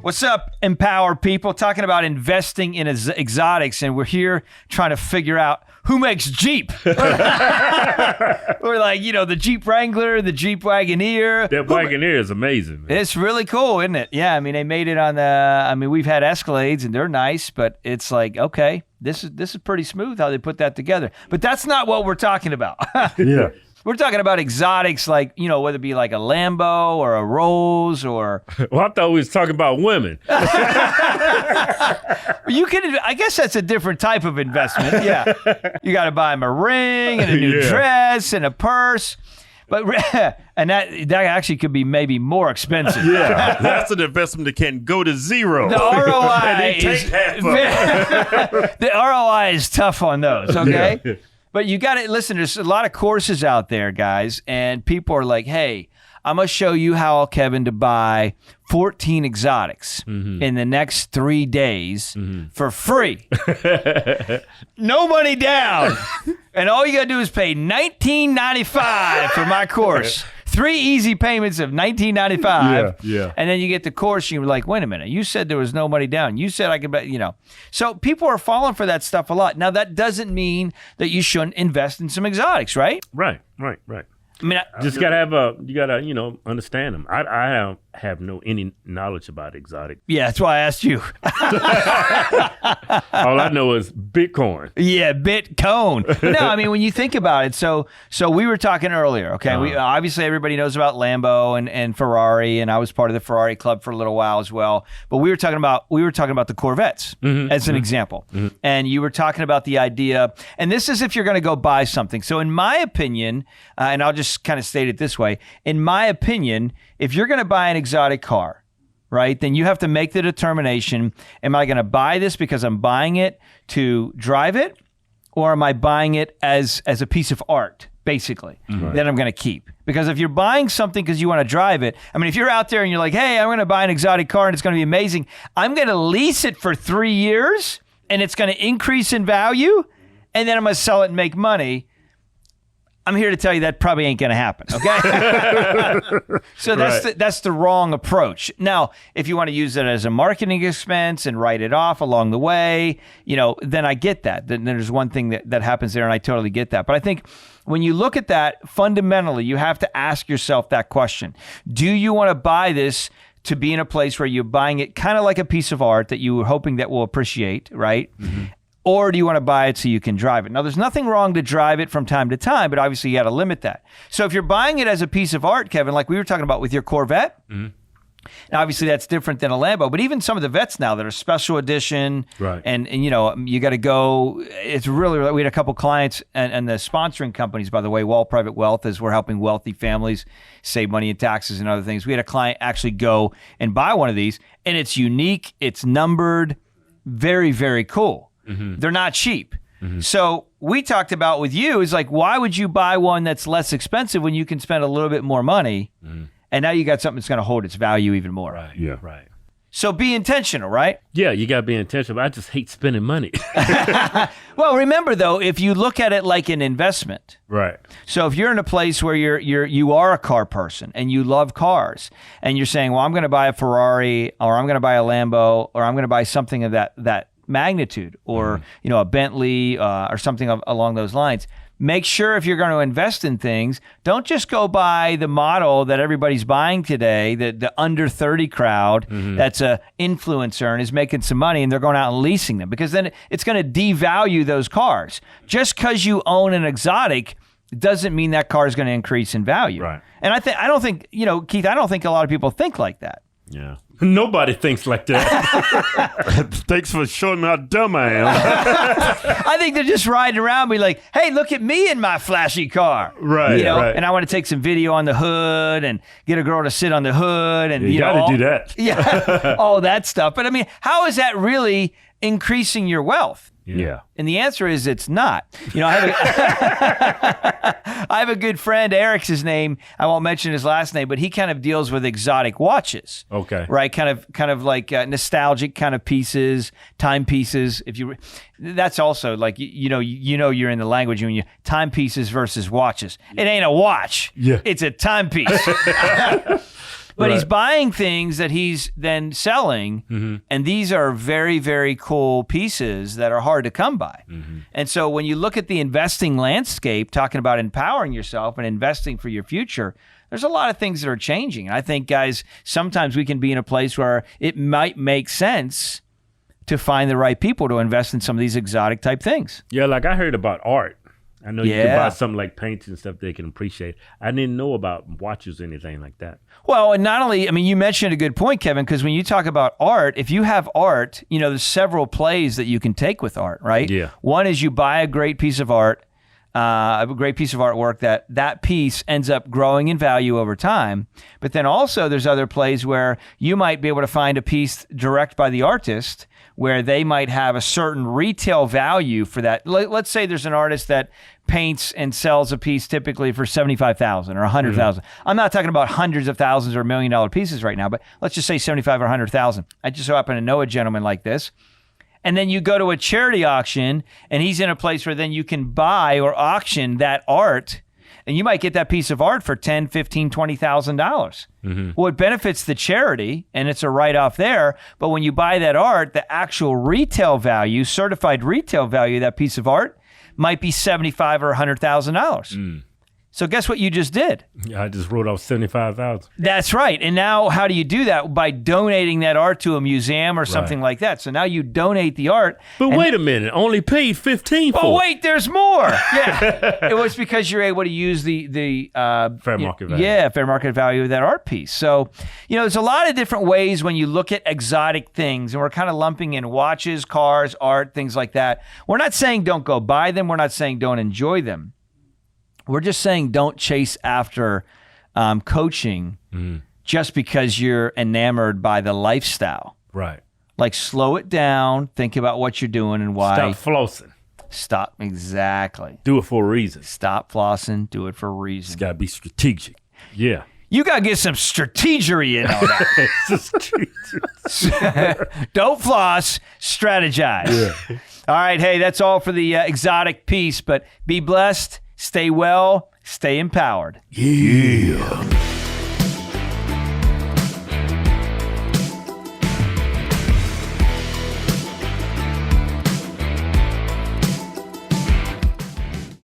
What's up, Empower people? Talking about investing in exotics, and we're here trying to figure out who makes Jeep. We're like, the Jeep Wrangler, the Jeep Wagoneer. That Wagoneer is amazing, man. It's really cool, isn't it? Yeah, I mean, they made it on we've had Escalades, and they're nice, but it's like, okay, this is pretty smooth how they put that together. But that's not what we're talking about. Yeah. We're talking about exotics like, whether it be like a Lambo or a Rolls or... Well, I thought we was talking about women. I guess that's a different type of investment. Yeah. You got to buy them a ring and a new dress and a purse. But and that actually could be maybe more expensive. Yeah, that's an investment that can go to zero. The ROI and take half of it. The ROI is tough on those, okay? Yeah. But you got to listen, there's a lot of courses out there, guys, and people are like, hey, I'm going to show you how, Kevin, to buy 14 exotics in the next 3 days for free. No money down. And all you got to do is pay $19.95 for my course. 3 easy payments of $19.95. Yeah. And then you get the course, and you're like, wait a minute. You said there was no money down. You said I could bet, So people are falling for that stuff a lot. Now, that doesn't mean that you shouldn't invest in some exotics, right? Right. I mean, Just gotta understand them. I don't have any knowledge about exotic. Yeah, that's why I asked you. All I know is Bitcoin. Yeah, Bitcoin. No, I mean, when you think about it, so we were talking earlier, okay? We obviously everybody knows about Lambo and Ferrari, and I was part of the Ferrari club for a little while as well. But we were talking about the Corvettes as an example. And you were talking about the idea, and this is if you're going to go buy something. So in my opinion, and I'll just kind of state it this way, in my opinion, if you're going to buy an exotic car, right, then you have to make the determination, am I going to buy this because I'm buying it to drive it, or am I buying it as a piece of art, basically, that I'm going to keep? Because if you're buying something because you want to drive it, I mean, if you're out there and you're like, hey, I'm going to buy an exotic car and it's going to be amazing, I'm going to lease it for 3 years and it's going to increase in value, and then I'm going to sell it and make money, I'm here to tell you that probably ain't going to happen, okay? So that's the wrong approach. Now, if you want to use it as a marketing expense and write it off along the way, then I get that. Then there's one thing that happens there, and I totally get that. But I think when you look at that, fundamentally, you have to ask yourself that question. Do you want to buy this to be in a place where you're buying it kind of like a piece of art that you were hoping that will appreciate, right? Or do you want to buy it so you can drive it? Now, there's nothing wrong to drive it from time to time, but obviously you got to limit that. So if you're buying it as a piece of art, Kevin, like we were talking about with your Corvette, now obviously that's different than a Lambo, but even some of the Vets now that are special edition, right? And you got to go. It's really, we had a couple clients and the sponsoring companies, by the way, Wall Private Wealth, as we're helping wealthy families save money in taxes and other things. We had a client actually go and buy one of these, and it's unique, it's numbered, very, very cool. They're not cheap. So we talked about with you is like, why would you buy one that's less expensive when you can spend a little bit more money? And now you got something that's going to hold its value even more. Right. Yeah. Right. So be intentional, right? Yeah, you got to be intentional. But I just hate spending money. Well, remember though, if you look at it like an investment, right? So if you're in a place where you are a car person and you love cars, and you're saying, well, I'm going to buy a Ferrari, or I'm going to buy a Lambo, or I'm going to buy something of that magnitude, or a Bentley or something along those lines. Make sure if you're going to invest in things, don't just go buy the model that everybody's buying today, the under 30 crowd that's a influencer and is making some money, and they're going out and leasing them, because then it's going to devalue those cars. Just because you own an exotic doesn't mean that car is going to increase in value. Right. And I don't think, Keith, I don't think a lot of people think like that. Yeah. Nobody thinks like that. Thanks for showing me how dumb I am. I think they're just riding around, be like, hey, look at me in my flashy car. Right. Right. And I want to take some video on the hood and get a girl to sit on the hood. And you got to do that. Yeah. All that stuff. But I mean, how is that really increasing your wealth? Yeah. And the answer is it's not. I have a good friend, Eric's his name. I won't mention his last name, but he kind of deals with exotic watches. Okay. Right? Kind of like nostalgic kind of pieces, timepieces. That's also like, you're in the language when you timepieces versus watches. It ain't a watch. Yeah. It's a timepiece. But he's buying things that he's then selling, and these are very, very cool pieces that are hard to come by. And so when you look at the investing landscape, talking about empowering yourself and investing for your future, there's a lot of things that are changing. And I think, guys, sometimes we can be in a place where it might make sense to find the right people to invest in some of these exotic type things. Yeah, like I heard about art. I know you can buy something like paints and stuff they can appreciate. I didn't know about watches or anything like that. Well, and not only, I mean, you mentioned a good point, Kevin, because when you talk about art, if you have art, you know, there's several plays that you can take with art, right? Yeah. One is you buy a great piece of art, a great piece of artwork that piece ends up growing in value over time. But then also there's other plays where you might be able to find a piece direct by the artist where they might have a certain retail value for that. Let's say there's an artist that paints and sells a piece typically for $75,000 or $100,000. I'm not talking about hundreds of thousands or $1 million pieces right now, but let's just say $75,000 or $100,000. I just so happen to know a gentleman like this. And then you go to a charity auction and he's in a place where then you can buy or auction that art, and you might get that piece of art for $10,000, $15,000, $20,000. Well, it benefits the charity and it's a write-off there. But when you buy that art, the actual retail value, certified retail value of that piece of art might be $75,000 or $100,000. So guess what you just did? Yeah, I just wrote off $75,000. That's right. And now how do you do that? By donating that art to a museum or something like that. So now you donate the art. But wait a minute, only paid $15,000 for Oh, it. wait, there's more. Yeah. It was because you're able to use the Fair market value. Yeah, fair market value of that art piece. So, you know, there's a lot of different ways when you look at exotic things, and we're kind of lumping in watches, cars, art, things like that. We're not saying don't go buy them. We're not saying don't enjoy them. We're just saying don't chase after coaching just because you're enamored by the lifestyle. Right. Like, slow it down, think about what you're doing and why. Stop flossing. Stop. Exactly. Do it for a reason. Stop flossing. Do it for a reason. It's got to be strategic. Yeah. You got to get some strategery in on that. Don't floss, strategize. Yeah. All right. Hey, that's all for the exotic piece, but be blessed, stay well, stay empowered. Yeah.